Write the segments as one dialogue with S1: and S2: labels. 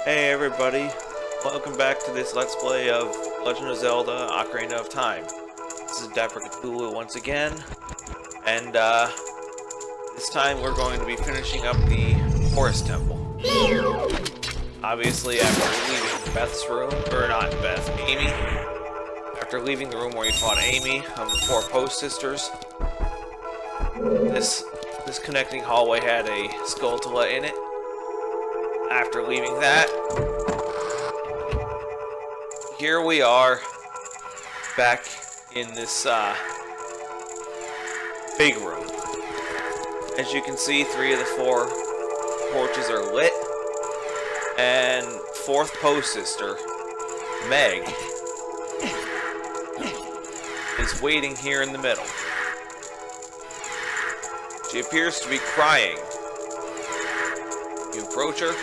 S1: Hey everybody, welcome back to this Let's Play of Legend of Zelda Ocarina of Time. This is Dapper Cthulhu once again, and this time we're going to be finishing up the Forest Temple. Obviously after leaving Beth's room, or not Beth, Amy. After leaving the room where you fought Amy of the four Post Sisters, this connecting hallway had a Skulltula in it. After leaving that, here we are back in this big room. As you can see, 3 of the 4 torches are lit, and 4th Post Sister, Meg, is waiting here in the middle. She appears to be crying. You approach her,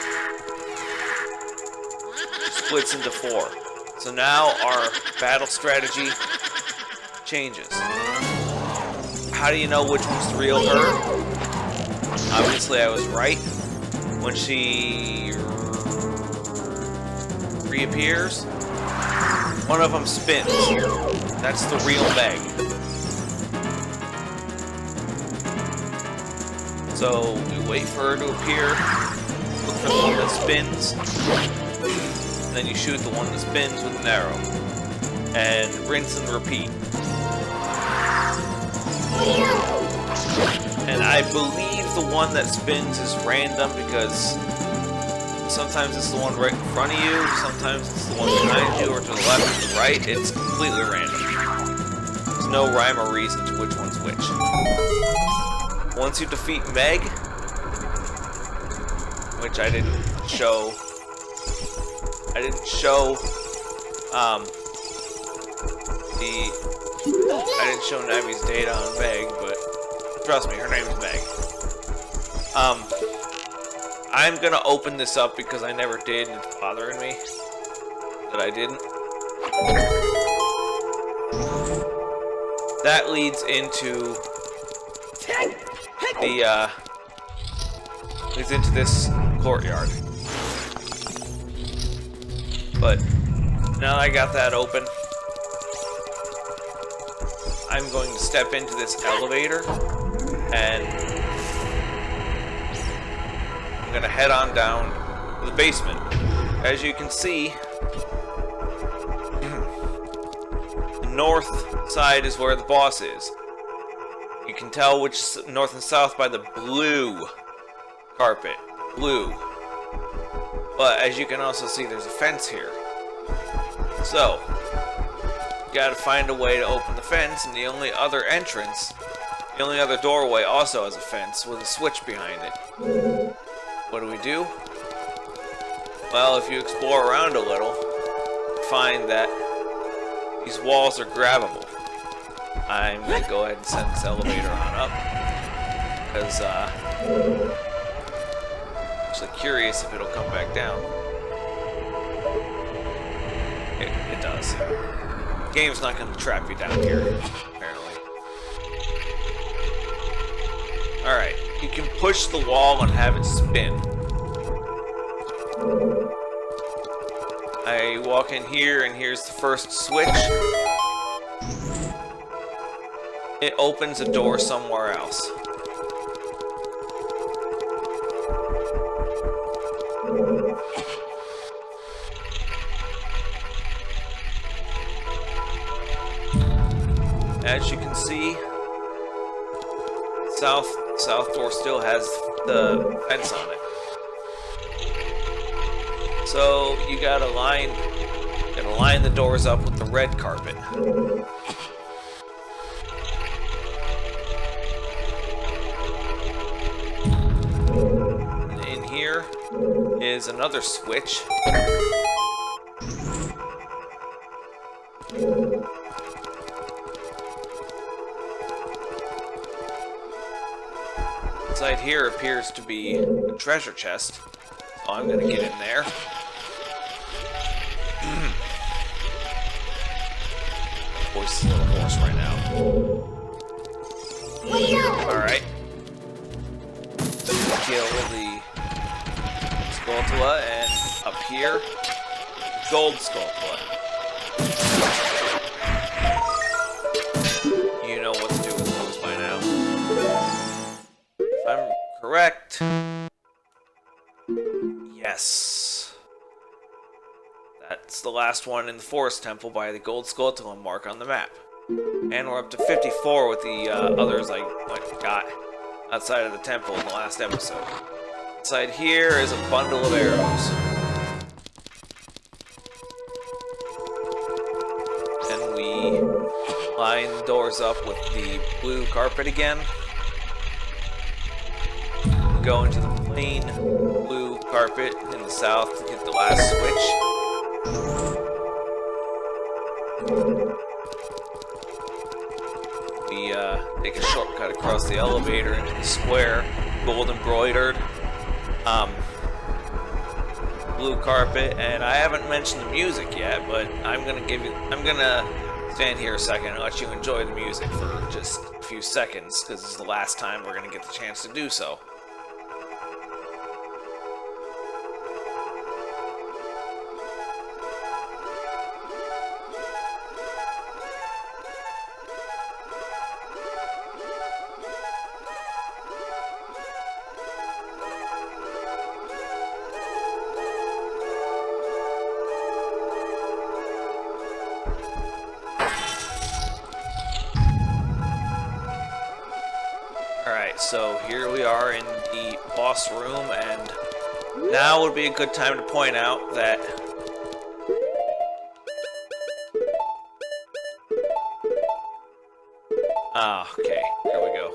S1: splits into 4. So now our battle strategy changes. How do you know which one's the real her? Obviously I was right. When she reappears, one of them spins. That's the real Meg. So we wait for her to appear, look for the one that spins, and then you shoot the one that spins with an arrow. And rinse and repeat. And I believe the one that spins is random because sometimes it's the one right in front of you, sometimes it's the one behind you, or to the left or the right. It's completely random. There's no rhyme or reason to which one's which. Once you defeat Meg, which I didn't show Navi's data on Meg, but trust me, her name's Meg. I'm gonna open this up because I never did, and it's bothering me that I didn't. That leads into this courtyard. But now that I got that open, I'm going to step into this elevator and I'm going to head on down to the basement. As you can see, the north side is where the boss is. You can tell which north and south by the blue carpet. Blue. But as you can also see, there's a fence here. So, you gotta find a way to open the fence, and the only other entrance, the only other doorway also has a fence with a switch behind it. What do? Well, if you explore around a little, you find that these walls are grabbable. I'm gonna go ahead and send this elevator on up, because I'm actually curious if it'll come back down. It does. The game's not gonna trap you down here, apparently. Alright, you can push the wall and have it spin. I walk in here, and here's the first switch. It opens a door somewhere else. As you can see, south door still has the fence on it. So you gotta line the doors up with the red carpet. And in here is another switch. Inside here appears to be a treasure chest, so I'm gonna get in there. Voice is a little hoarse right now. Alright. Kill the Skulltula, and up here. Gold skull blood. You know what to do with those by now. If I'm correct. Yes. That's the last one in the Forest Temple by the gold skeleton mark on the map. And we're up to 54 with the others I got outside of the temple in the last episode. Inside here is a bundle of arrows. And we line the doors up with the blue carpet again. Go into the plain blue carpet in the south to get the last switch. We take a shortcut across the elevator into the square, gold embroidered blue carpet, and I haven't mentioned the music yet, but I'm gonna stand here a second and let you enjoy the music for just a few seconds, because this is the last time we're gonna get the chance to do so. So here we are in the boss room, and now would be a good time to point out that okay, there we go.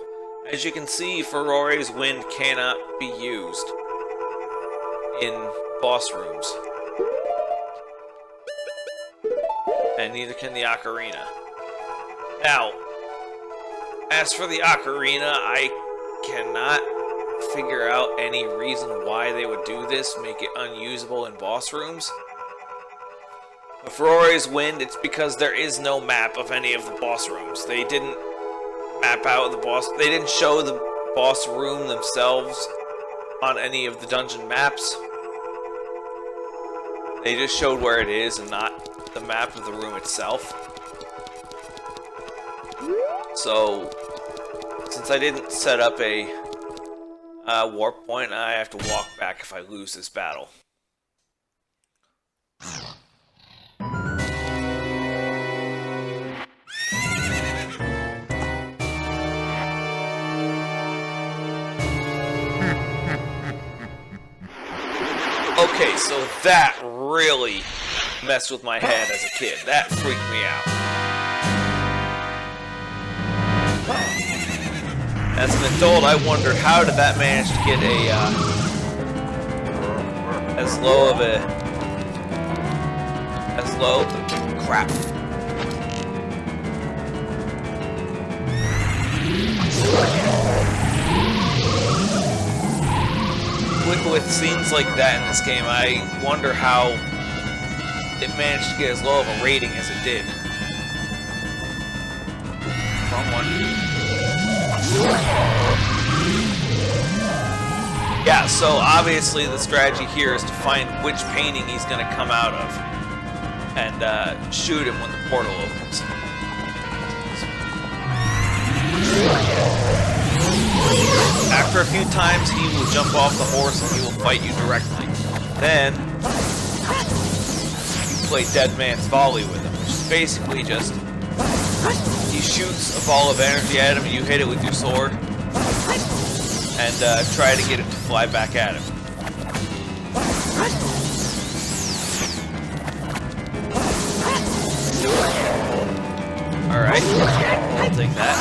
S1: As you can see, Ferore's Wind cannot be used in boss rooms, and neither can the Ocarina. Now, as for the Ocarina, I cannot figure out any reason why they would do this, make it unusable in boss rooms. But for Ferore's Wind, it's because there is no map of any of the boss rooms. They didn't map out the boss, they didn't show the boss room themselves on any of the dungeon maps. They just showed where it is and not the map of the room itself. So, since I didn't set up a warp point, I have to walk back if I lose this battle. Okay, so that really messed with my head as a kid. That freaked me out. As an adult, I wondered how did that manage to get a as low crap. With scenes like that in this game, I wonder how it managed to get as low of a rating as it did. Wrong one. Yeah, so obviously the strategy here is to find which painting he's going to come out of and shoot him when the portal opens. After a few times, he will jump off the horse and he will fight you directly. Then, you play Dead Man's Volley with him, which is basically just he shoots a ball of energy at him, and you hit it with your sword, and try to get it to fly back at him. Alright, I'll take that.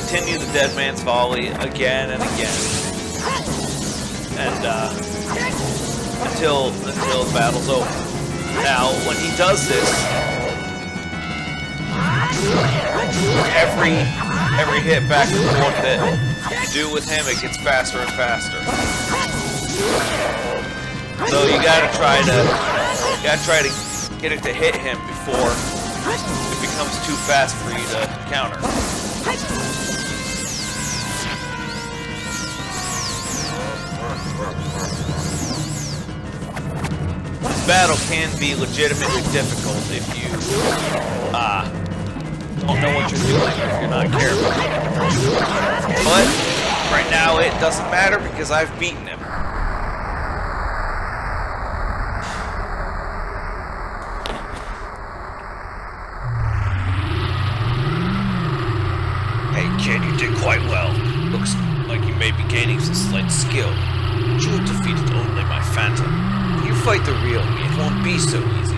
S1: Continue the Dead Man's Volley again and again. And until the battle's over. Now, when he does this, every hit back and forth that you do with him, it gets faster and faster. So you gotta try to get it to hit him before it becomes too fast for you to counter. battle can be legitimately difficult if you don't know what you're doing, if you're not careful. But right now it doesn't matter because I've beaten him. Hey kid, you did quite well. Looks like you may be gaining some slight skill. But you have defeated only my phantom. When you fight the real me, it won't be so easy.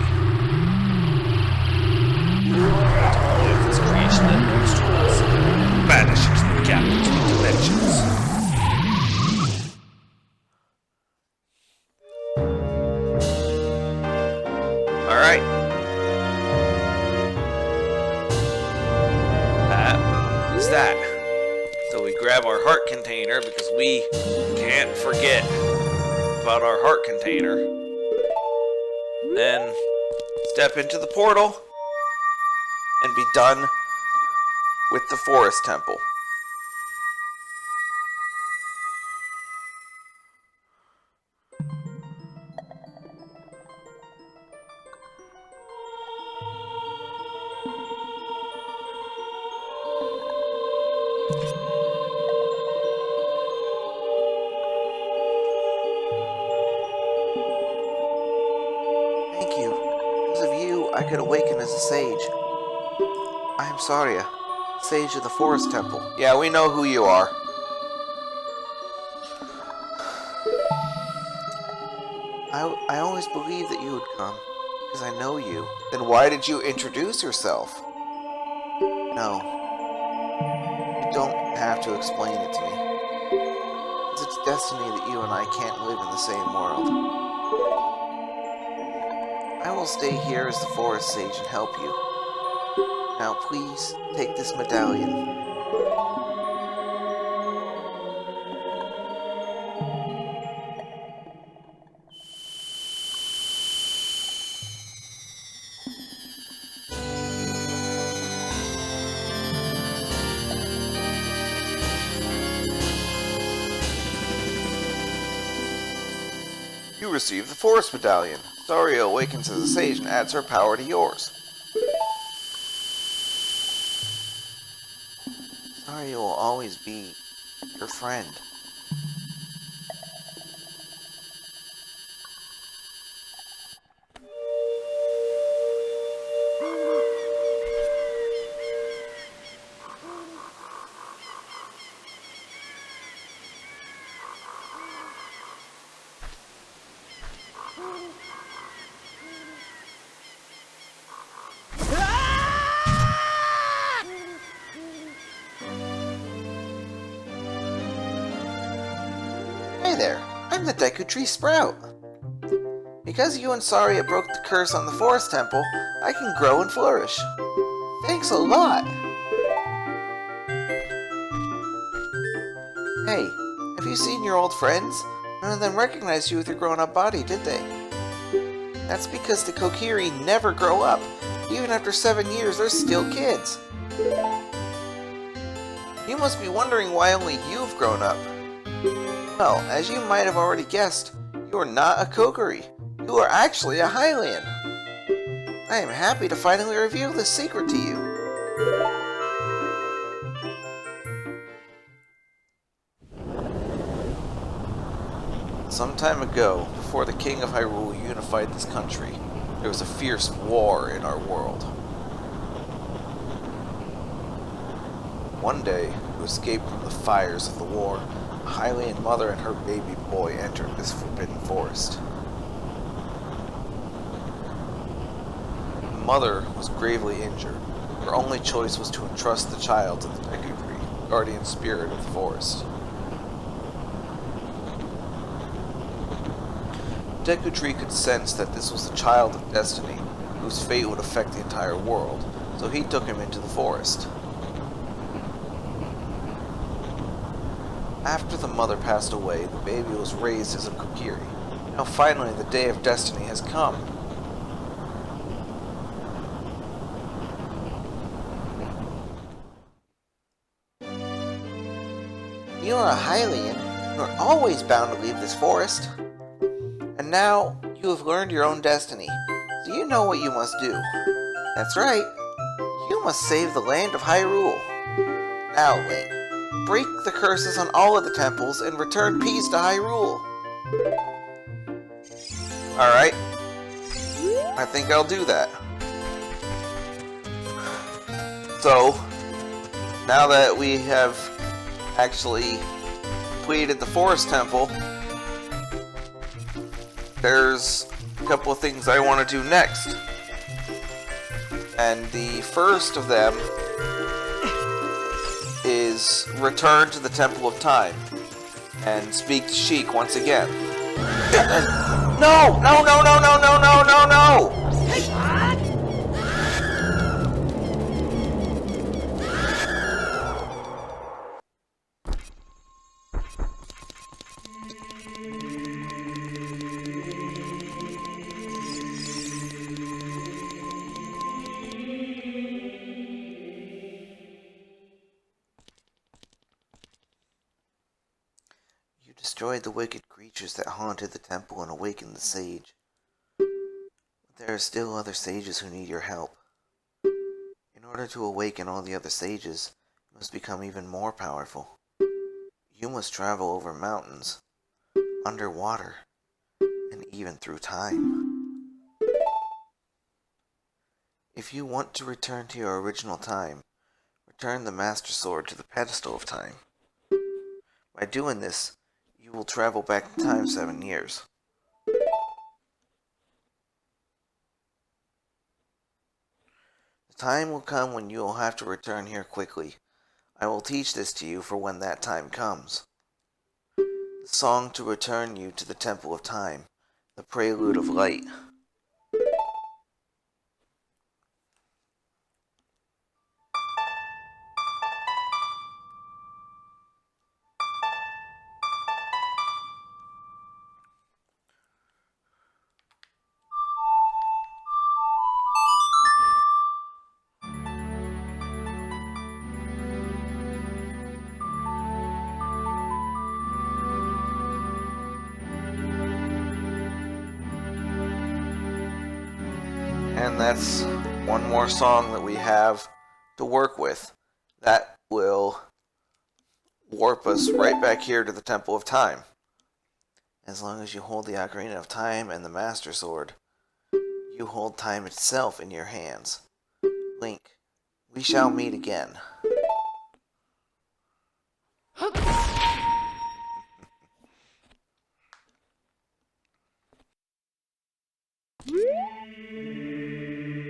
S1: Ultimately, of this creation that moves to us, banishes the gap between dimensions. Alright. That is that. So we grab our heart container because we can't forget about our heart container. Then step into the portal and be done with the Forest Temple.
S2: Thank you. Because of you, I could awaken as a sage. I am Saria, sage of the Forest Temple.
S1: Yeah, we know who you are.
S2: I always believed that you would come, because I know you.
S1: Then why did you introduce yourself?
S2: No. You don't have to explain it to me. Because it's destiny that you and I can't live in the same world. I will stay here as the Forest Sage and help you. Now please, take this medallion.
S1: You receive the Forest Medallion. Saria awakens as a sage and adds her power to yours.
S2: Saria will always be your friend.
S1: Hey there, I'm the Deku Tree Sprout. Because you and Saria broke the curse on the Forest Temple, I can grow and flourish. Thanks a lot.
S2: Hey, have you seen your old friends? None of them recognized you with your grown-up body, did they? That's because the Kokiri never grow up. Even after 7 years, they're still kids. You must be wondering why only you've grown up. Well, as you might have already guessed, you are not a Kokiri. You are actually a Hylian. I am happy to finally reveal this secret to you.
S1: Some time ago, before the King of Hyrule unified this country, there was a fierce war in our world. One day, to escape from the fires of the war, a Hylian mother and her baby boy entered this forbidden forest. The mother was gravely injured. Her only choice was to entrust the child to the Deku Tree, guardian spirit of the forest. Deku Tree could sense that this was the child of destiny, whose fate would affect the entire world, so he took him into the forest. After the mother passed away, the baby was raised as a Kokiri. Now finally, the day of destiny has come.
S2: You are a Hylian. You are always bound to leave this forest. And now, You have learned your own destiny, so you know what you must do. That's right. You must save the land of Hyrule. Now, Link, break the curses on all of the temples and return peace to Hyrule. Alright. I think I'll do that. So, now that we have actually completed the Forest Temple, there's a couple of things I want to do next. And the first of them is return to the Temple of Time and speak to Sheik once again. No! No, no, no, no, no, no, no, no! You destroyed the wicked creatures that haunted the temple and awakened the sage. But there are still other sages who need your help. In order to awaken all the other sages, you must become even more powerful. You must travel over mountains, underwater, and even through time. If you want to return to your original time, return the Master Sword to the pedestal of time. By doing this, you will travel back in time 7 years. The time will come when you will have to return here quickly. I will teach this to you for when that time comes. The song to return you to the Temple of Time, the Prelude of Light. And that's one more song that we have to work with. That will warp us right back here to the Temple of Time. As long as you hold the Ocarina of Time and the Master Sword, you hold time itself in your hands. Link, we shall meet again.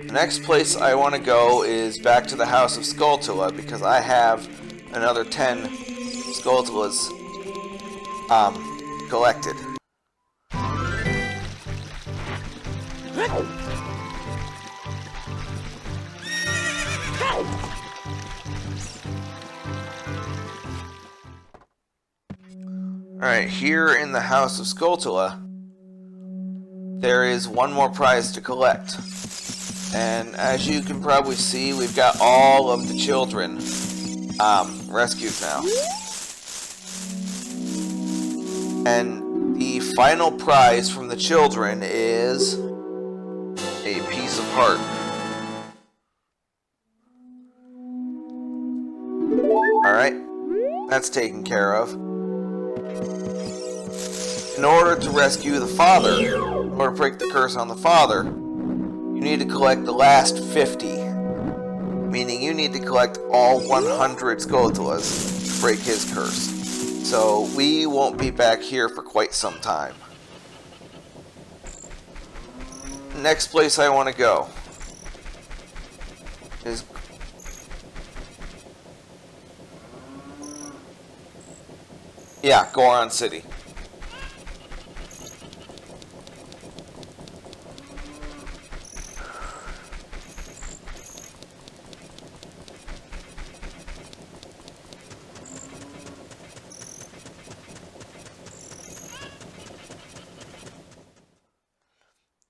S2: The next place I want to go is back to the House of Skulltula because I have another 10 Skulltulas collected. Alright, here in the House of Skulltula, there is one more prize to collect. And as you can probably see, we've got all of the children rescued now. And the final prize from the children is a piece of heart. Alright, that's taken care of. In order to rescue the father, in order to break the curse on the father, you need to collect the last 50. Meaning you need to collect all 100 Skulltulas to break his curse. So we won't be back here for quite some time. Next place I want to go is Goron City.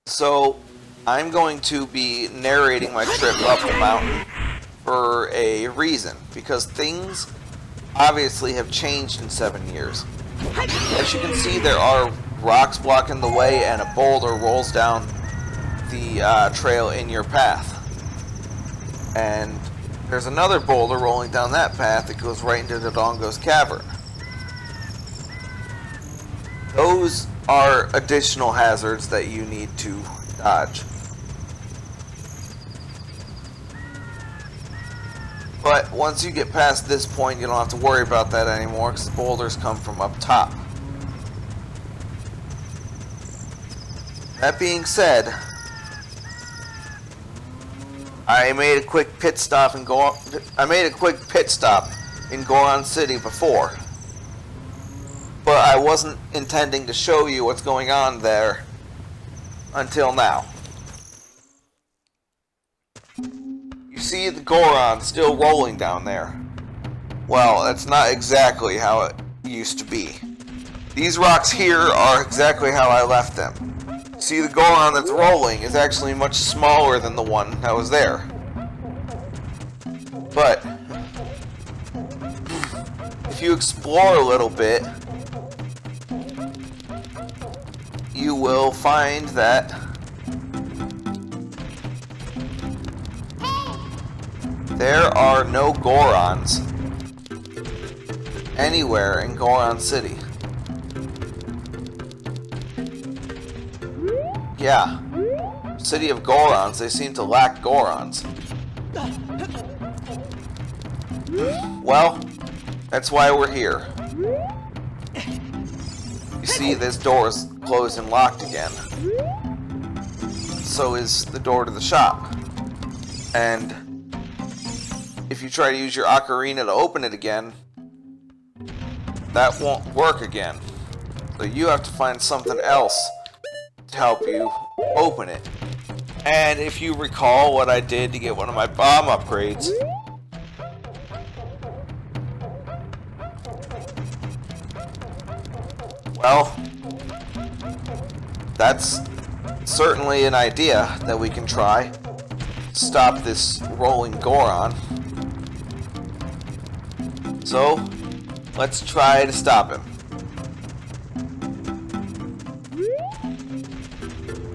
S2: So, I'm going to be narrating my trip up the mountain for a reason, because things obviously have changed in 7 years. As you can see, there are rocks blocking the way and a boulder rolls down the trail in your path. And there's another boulder rolling down that path that goes right into Dodongo's cavern. Those are additional hazards that you need to dodge. But once you get past this point, you don't have to worry about that anymore because the boulders come from up top. That being said, I made a quick pit stop in Goron City before, but I wasn't intending to show you what's going on there until now. You see the Goron still rolling down there. Well, that's not exactly how it used to be. These rocks here are exactly how I left them. See, the Goron that's rolling is actually much smaller than the one that was there. But if you explore a little bit, you will find that there are no Gorons anywhere in Goron City. Yeah, City of Gorons, they seem to lack Gorons. Well, that's why we're here. You see, this door is closed and locked again. So is the door to the shop. And if you try to use your Ocarina to open it again, that won't work again. So you have to find something else to help you open it. And if you recall what I did to get one of my bomb upgrades, well, that's certainly an idea that we can try. Stop this rolling Goron. So, let's try to stop him.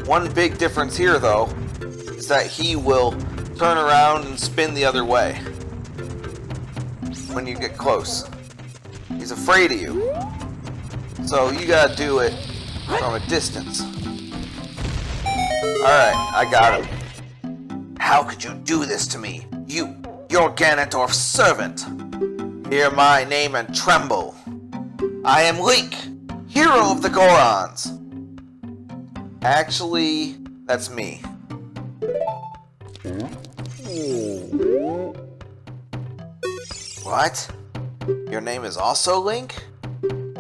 S2: One big difference here, though, is that he will turn around and spin the other way when you get close. He's afraid of you. So you gotta do it from a distance. Alright, I got him. How could you do this to me? You're Ganondorf's servant. Hear my name and tremble. I am Link, hero of the Gorons. Actually, that's me. What? Your name is also Link?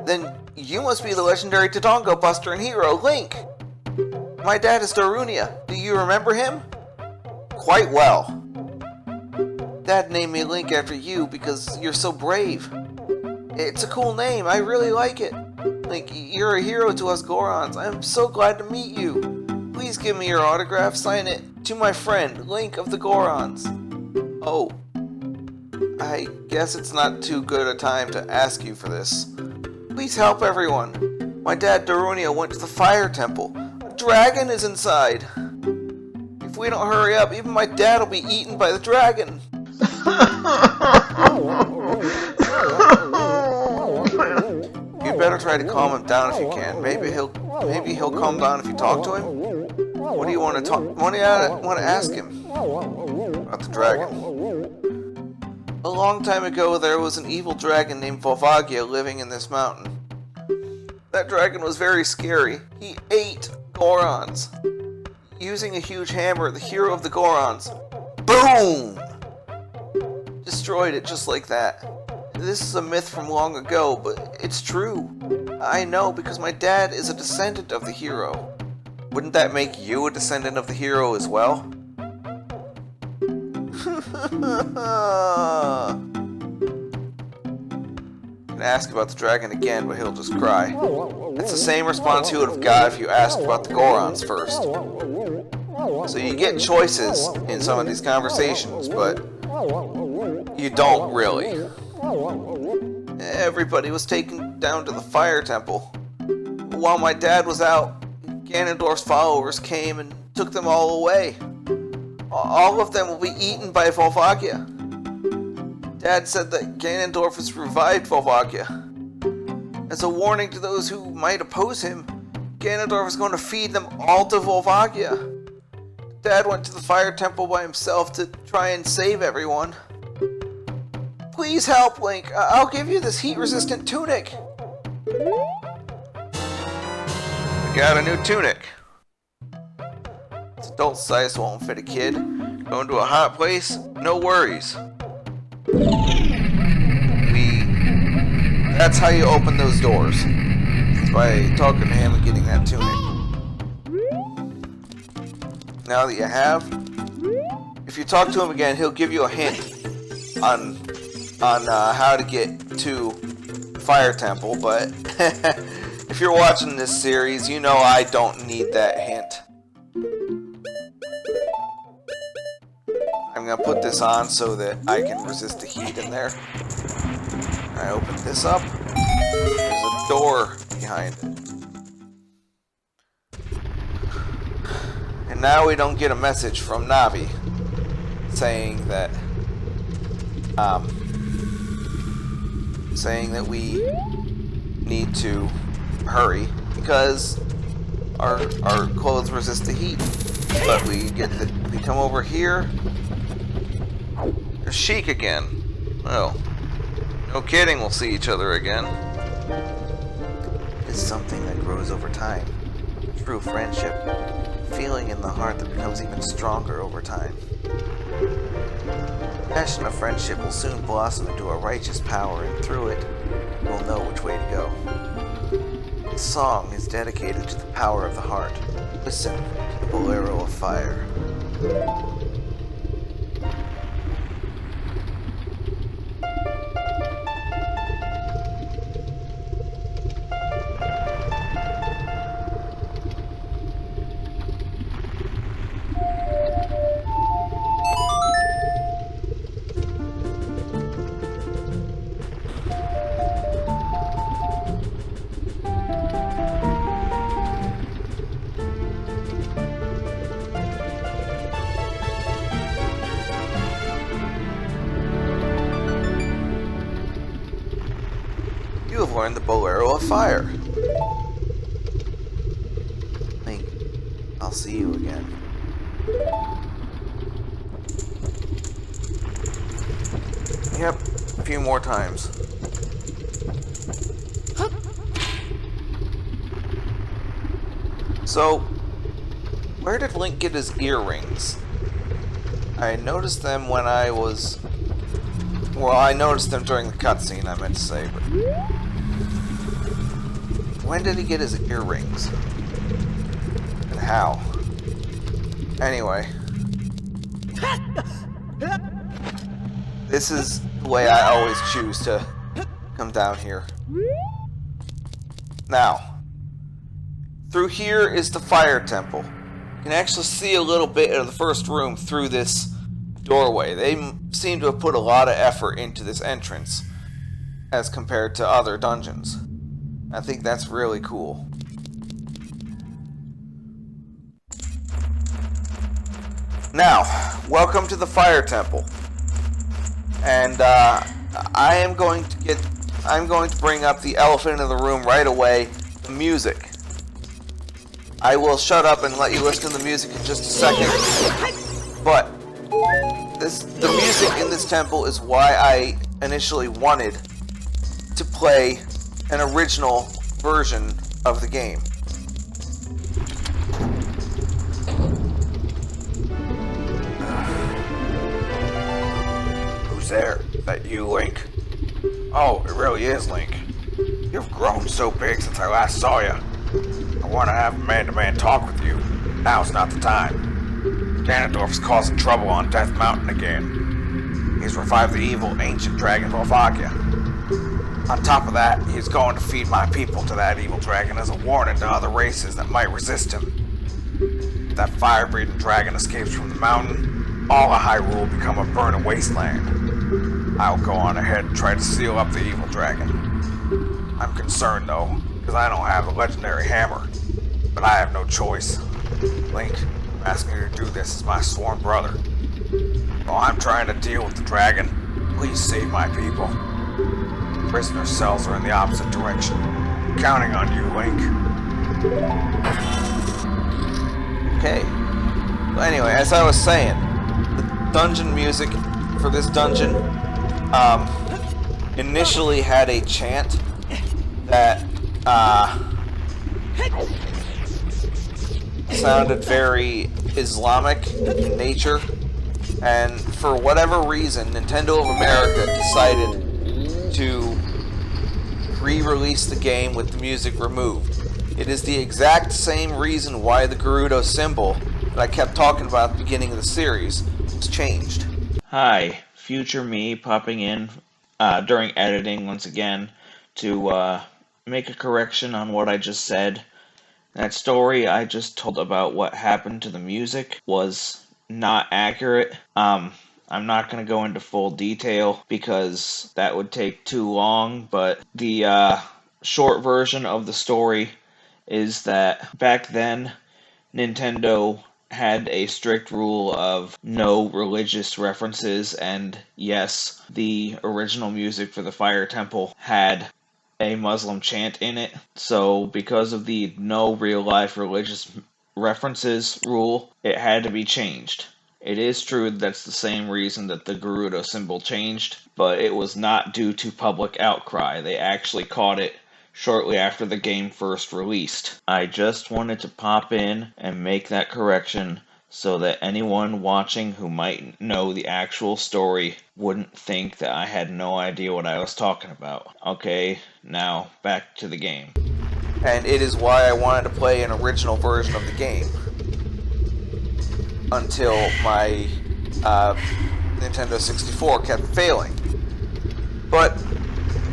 S2: Then you must be the legendary Dodongo Buster and hero, Link! My dad is Darunia. Do you remember him? Quite well. Dad named me Link after you because you're so brave. It's a cool name. I really like it. Link, you're a hero to us Gorons. I'm so glad to meet you. Please give me your autograph. Sign it to my friend, Link of the Gorons. Oh. I guess it's not too good a time to ask you for this. Please help everyone. My dad Darunia went to the fire temple. A dragon is inside. If we don't hurry up, even my dad will be eaten by the dragon. You better try to calm him down if you can. Maybe he'll calm down if you talk to him. What do you want to talk? What do you want to ask him about the dragon? A long time ago, there was an evil dragon named Volvagia living in this mountain. That dragon was very scary. He ate Gorons. Using a huge hammer, the hero of the Gorons, boom! Destroyed it just like that. This is a myth from long ago, but it's true. I know because my dad is a descendant of the hero. Wouldn't that make you a descendant of the hero as well? You can ask about the dragon again, but he'll just cry. It's the same response you would have got if you asked about the Gorons first. So you get choices in some of these conversations, but you don't really. Everybody was taken down to the fire temple. while my dad was out, Ganondorf's followers came and took them all away. All of them will be eaten by Volvagia. Dad said that Ganondorf has revived Volvagia. As a warning to those who might oppose him, Ganondorf is going to feed them all to Volvagia. Dad went to the fire temple by himself to try and save everyone. Please help, Link. I'll give you this heat-resistant tunic.
S1: We got a new tunic.
S2: It's adult size, so it won't fit a kid. Going to a hot place? No worries. That's how you open those doors. It's by talking to him and getting that tunic. Now that you have, if you talk to him again, he'll give you a hint on how to get to Fire Temple, but if you're watching this series, you know I don't need that hint. I'm gonna put this on so that I can resist the heat in there. I open this up. There's a door behind it. And now we don't get a message from Navi saying that we need to hurry because our clothes resist the heat. But we come over here. There's Sheik again. Well, no kidding, we'll see each other again. It's something that grows over time. True friendship. Feeling in the heart that becomes even stronger over time. The passion of friendship will soon blossom into a righteous power, and through it, we'll know which way to go. This song is dedicated to the power of the heart. Listen to the Bolero of Fire. You have learned the Bolero of Fire. Link, I'll see you again. Yep, a few more times. So, where did Link get his earrings? I noticed them when I was... Well, I noticed them during the cutscene, I meant to say, but... When did he get his earrings? And how? Anyway. This is the way I always choose to come down here. Now, through here is the Fire Temple. You can actually see a little bit of the first room through this doorway. They seem to have put a lot of effort into this entrance as compared to other dungeons. I think that's really cool. Now, welcome to the Fire Temple. And I'm going to bring up the elephant in the room right away, the music. I will shut up and let you listen to the music in just a second. But the music in this temple is why I initially wanted to play an original version of the game. Who's there? Is that you, Link? Oh, it really is, Link. You've grown so big since I last saw you. I want to have a man-to-man talk with you. Now's not the time. Ganondorf's causing trouble on Death Mountain again. He's revived the evil ancient dragon Volvagia. On top of that, he's going to feed my people to that evil dragon as a warning to other races that might resist him. If that fire-breathing dragon escapes from the mountain, all of Hyrule will become a burning wasteland. I'll go on ahead and try to seal up the evil dragon. I'm concerned, though. because I don't have the legendary hammer. But I have no choice. Link, I'm asking you to do this as my sworn brother. While I'm trying to deal with the dragon, please save my people. Prisoner cells are in the opposite direction. I'm counting on you, Link. Okay. Well, anyway, as I was saying, the dungeon music for this dungeon initially had a chant that sounded very Islamic in nature, and for whatever reason, Nintendo of America decided to re-release the game with the music removed. It is the exact same reason why the Gerudo symbol that I kept talking about at the beginning of the series was changed.
S3: Hi, future me popping in during editing once again to make a correction on what I just said. That story I just told about what happened to the music was not accurate. I'm not going to go into full detail because that would take too long, but the short version of the story is that back then Nintendo had a strict rule of no religious references, and yes, the original music for the Fire Temple had a Muslim chant in it. So because of the no real-life religious references rule, it had to be changed. It is true that's the same reason that the Gerudo symbol changed, but it was not due to public outcry. They actually caught it shortly after the game first released. I just wanted to pop in and make that correction so that anyone watching who might know the actual story wouldn't think that I had no idea what I was talking about. Okay, now back to the game.
S2: And it is why I wanted to play an original version of the game. Until my Nintendo 64 kept failing. But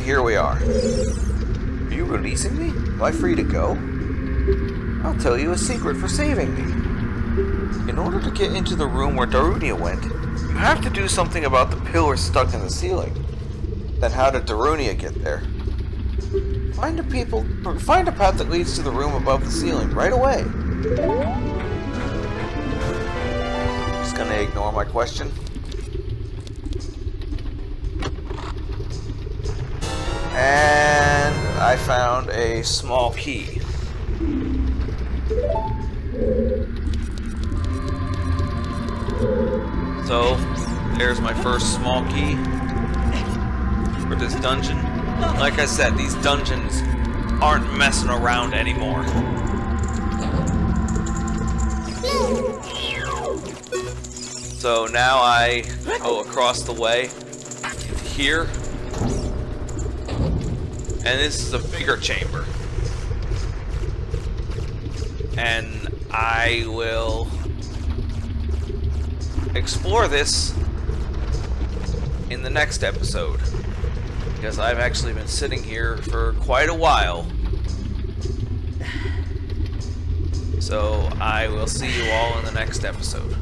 S2: here we are. Are you releasing me? Am I free to go? I'll tell you a secret for saving me. In order to get into the room where Darunia went, you have to do something about the pillar stuck in the ceiling. Then how did Darunia get there? Find a path that leads to the room above the ceiling right away. Just gonna ignore my question. And I found a small key.
S1: So, there's my first small key for this dungeon. Like I said, these dungeons aren't messing around anymore. So now I go across the way into here. And this is a bigger chamber. And I will explore this in the next episode, because I've actually been sitting here for quite a while. So I will see you all in the next episode.